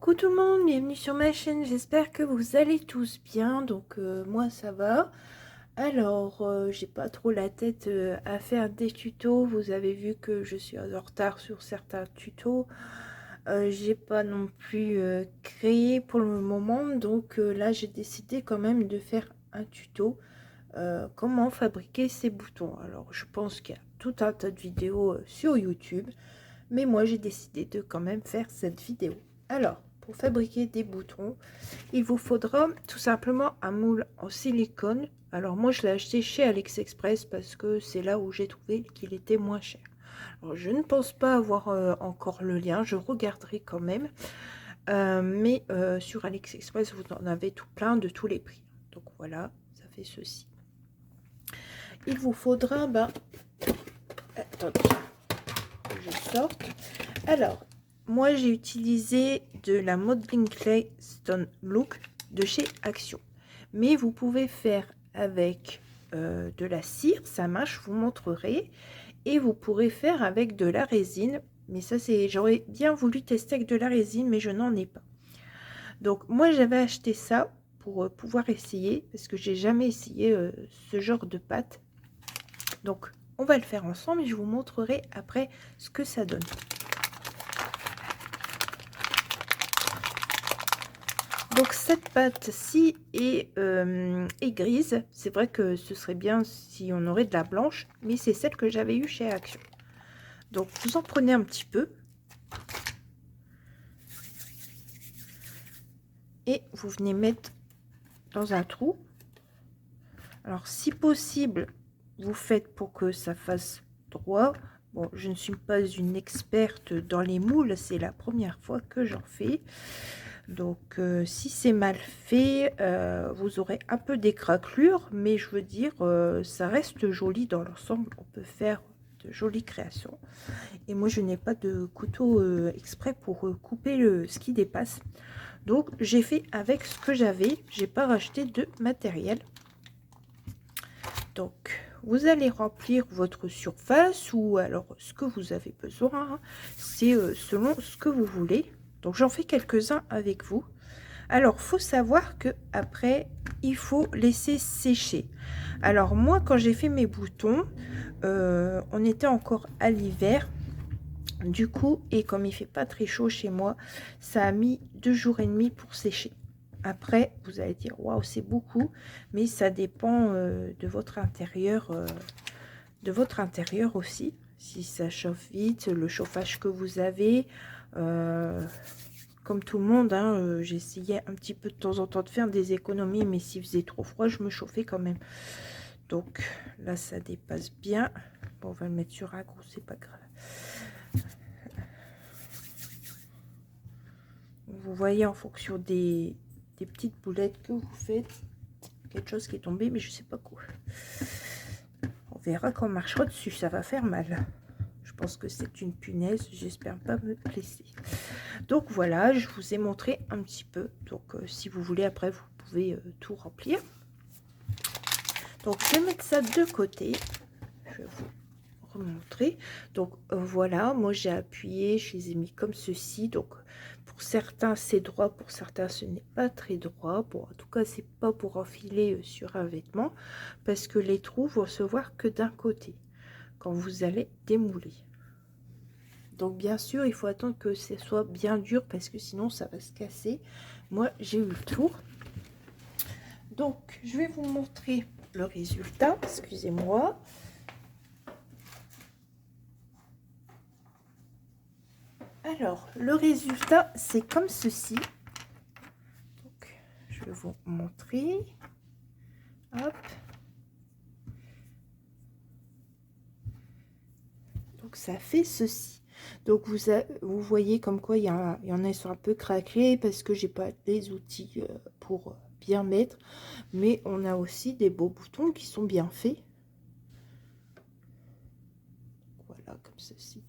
Coucou tout le monde, bienvenue sur ma chaîne, j'espère que vous allez tous bien, donc moi ça va. Alors, j'ai pas trop la tête à faire des tutos, vous avez vu que je suis en retard sur certains tutos. J'ai pas non plus créé pour le moment, donc là j'ai décidé quand même de faire un tuto. Comment fabriquer ces boutons. Alors je pense qu'il y a tout un tas de vidéos sur YouTube, mais moi j'ai décidé de quand même faire cette vidéo. Alors, pour fabriquer des boutons, il vous faudra tout simplement un moule en silicone. Alors moi je l'ai acheté chez AliExpress parce que c'est là où j'ai trouvé qu'il était moins cher. Alors, je ne pense pas avoir encore le lien, je regarderai quand même. Mais sur AliExpress vous en avez tout plein de tous les prix. Donc voilà, ça fait ceci. Il vous faudra, attendez, que je sorte. Alors, moi j'ai utilisé de la Modeling Clay Stone Look de chez Action. Mais vous pouvez faire avec de la cire, ça marche, je vous montrerai. Et vous pourrez faire avec de la résine. Mais ça, c'est, j'aurais bien voulu tester avec de la résine, mais je n'en ai pas. Donc, moi, j'avais acheté ça pour pouvoir essayer, parce que j'ai jamais essayé ce genre de pâte. Donc, on va le faire ensemble et je vous montrerai après ce que ça donne. Donc cette pâte-ci est grise. C'est vrai que ce serait bien si on aurait de la blanche, mais c'est celle que j'avais eue chez Action. Donc vous en prenez un petit peu. Et vous venez mettre dans un trou. Alors si possible, vous faites pour que ça fasse droit. Bon, je ne suis pas une experte dans les moules, c'est la première fois que j'en fais. Donc si c'est mal fait, vous aurez un peu des craquelures, mais je veux dire, ça reste joli dans l'ensemble. On peut faire de jolies créations. Et moi, je n'ai pas de couteau exprès pour couper ce qui dépasse. Donc j'ai fait avec ce que j'avais, j'ai pas racheté de matériel. Donc vous allez remplir votre surface ou alors ce que vous avez besoin, c'est selon ce que vous voulez. Donc j'en fais quelques-uns avec vous. Alors faut savoir que après il faut laisser sécher. Alors moi quand j'ai fait mes boutons, on était encore à l'hiver. Du coup, et comme il fait pas très chaud chez moi, ça a mis 2 jours et demi pour sécher. Après, vous allez dire, waouh, c'est beaucoup, mais ça dépend de votre intérieur aussi. Si ça chauffe vite, le chauffage que vous avez, comme tout le monde, hein, j'essayais un petit peu de temps en temps de faire des économies, mais s'il faisait trop froid, je me chauffais quand même. Donc là, ça dépasse bien. Bon, on va le mettre sur un gros, c'est pas grave. Vous voyez en fonction des petites boulettes que vous faites, quelque chose qui est tombé, mais je sais pas quoi. On verra quand on marchera dessus, ça va faire mal. Je pense que c'est une punaise, j'espère pas me blesser. Donc voilà, je vous ai montré un petit peu. Donc si vous voulez, après vous pouvez tout remplir. Donc je vais mettre ça de côté. Je vais vous remontrer. Donc voilà, moi j'ai appuyé, je les ai mis comme ceci. Donc pour certains c'est droit, pour certains ce n'est pas très droit. Bon, en tout cas c'est pas pour enfiler sur un vêtement, parce que les trous vont se voir que d'un côté quand vous allez démouler. Donc bien sûr il faut attendre que ce soit bien dur, parce que sinon ça va se casser. Moi j'ai eu le tour. Donc je vais vous montrer le résultat, excusez-moi. Alors, le résultat, c'est comme ceci. Donc, je vais vous montrer. Hop. Donc, ça fait ceci. Donc, vous voyez comme quoi il y en a qui sont un peu craqués parce que j'ai pas les outils pour bien mettre. Mais on a aussi des beaux boutons qui sont bien faits. Voilà, comme ceci.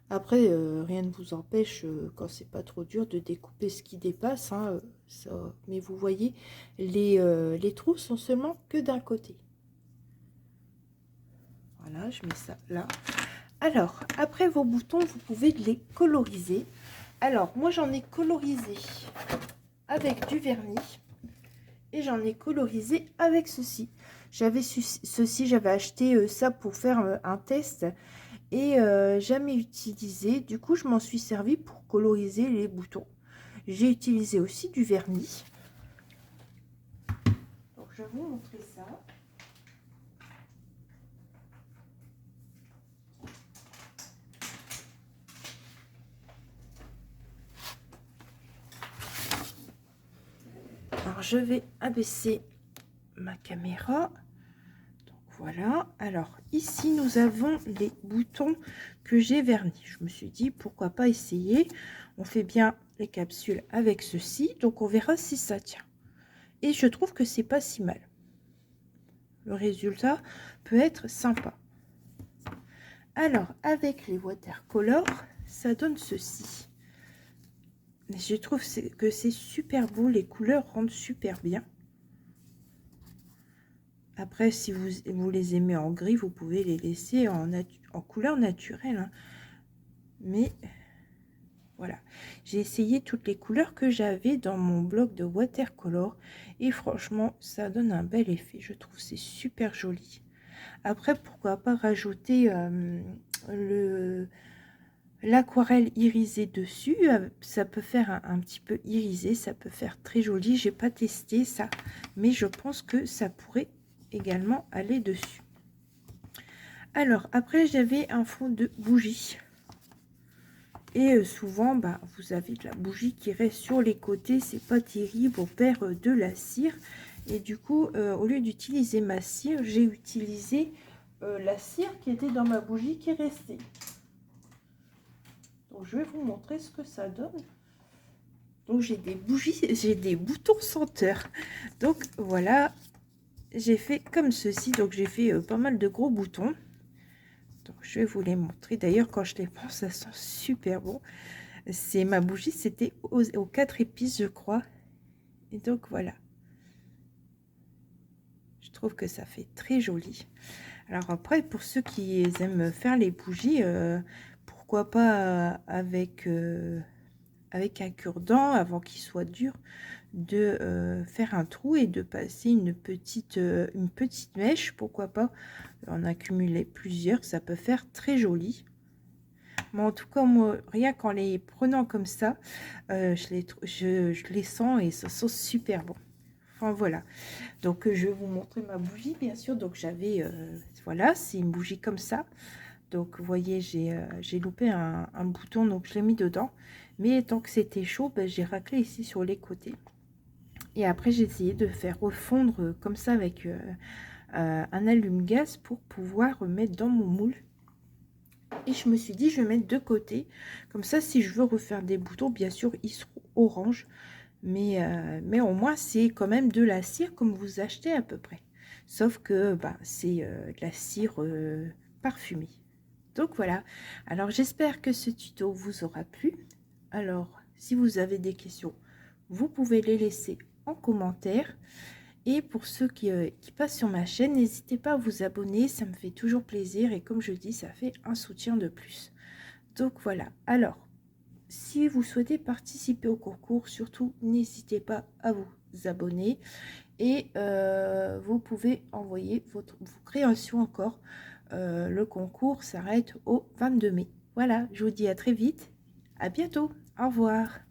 Après, rien ne vous empêche, quand c'est pas trop dur, de découper ce qui dépasse. Hein, ça. Mais vous voyez, les trous sont seulement que d'un côté. Voilà, je mets ça là. Alors, après vos boutons, vous pouvez les coloriser. Alors, moi, j'en ai colorisé avec du vernis et j'en ai colorisé avec ceci. J'avais j'avais acheté ça pour faire un test et jamais utilisé. Du coup, je m'en suis servi pour coloriser les boutons. J'ai utilisé aussi du vernis. Donc, je vais vous montrer ça. Alors, je vais abaisser ma caméra. Donc, voilà. Alors, ici, nous avons les boutons que j'ai vernis. Je me suis dit, pourquoi pas essayer. On fait bien les capsules avec ceci. Donc, on verra si ça tient. Et je trouve que c'est pas si mal. Le résultat peut être sympa. Alors, avec les watercolors, ça donne ceci. Je trouve que c'est super beau. Les couleurs rendent super bien. Après, si vous les aimez en gris, vous pouvez les laisser en couleur naturelle. Hein. Mais voilà, j'ai essayé toutes les couleurs que j'avais dans mon bloc de watercolor. Et franchement, ça donne un bel effet. Je trouve c'est super joli. Après, pourquoi pas rajouter l'aquarelle irisée dessus. Ça peut faire un petit peu irisé. Ça peut faire très joli. J'ai pas testé ça. Mais je pense que ça pourrait également aller dessus. Alors après j'avais un fond de bougie et souvent vous avez de la bougie qui reste sur les côtés, c'est pas terrible, on perd de la cire et du coup au lieu d'utiliser ma cire, j'ai utilisé la cire qui était dans ma bougie qui est restée. Donc je vais vous montrer ce que ça donne. Donc j'ai des bougies, j'ai des boutons senteurs. Donc voilà, j'ai fait comme ceci. Donc j'ai fait pas mal de gros boutons. Donc je vais vous les montrer. D'ailleurs, quand je les prends, ça sent super bon. C'est ma bougie, c'était aux 4 épices, je crois. Et donc voilà. Je trouve que ça fait très joli. Alors après, pour ceux qui aiment faire les bougies, pourquoi pas avec un cure-dent avant qu'il soit dur, de faire un trou et de passer une petite mèche, pourquoi pas en accumuler plusieurs, ça peut faire très joli. Mais en tout cas, moi, rien qu'en les prenant comme ça, je les sens et ça sent super bon. Enfin voilà, donc je vais vous montrer ma bougie bien sûr. Donc j'avais, voilà, c'est une bougie comme ça. Donc vous voyez, j'ai loupé un bouton, donc je l'ai mis dedans. Mais tant que c'était chaud, j'ai raclé ici sur les côtés. Et après j'ai essayé de faire refondre comme ça avec un allume-gaz pour pouvoir mettre dans mon moule. Et je me suis dit, je vais mettre de côté. Comme ça, si je veux refaire des boutons, bien sûr, ils seront orange. Mais au moins, c'est quand même de la cire comme vous achetez à peu près. Sauf que c'est de la cire parfumée. Donc voilà. Alors, j'espère que ce tuto vous aura plu. Alors, si vous avez des questions, vous pouvez les laisser en commentaire. Et pour ceux qui passent sur ma chaîne, n'hésitez pas à vous abonner, ça me fait toujours plaisir et comme je dis, ça fait un soutien de plus. Donc voilà, alors, si vous souhaitez participer au concours, surtout n'hésitez pas à vous abonner et vous pouvez envoyer vos créations encore. Le concours s'arrête au 22 mai. Voilà, je vous dis à très vite, à bientôt, au revoir.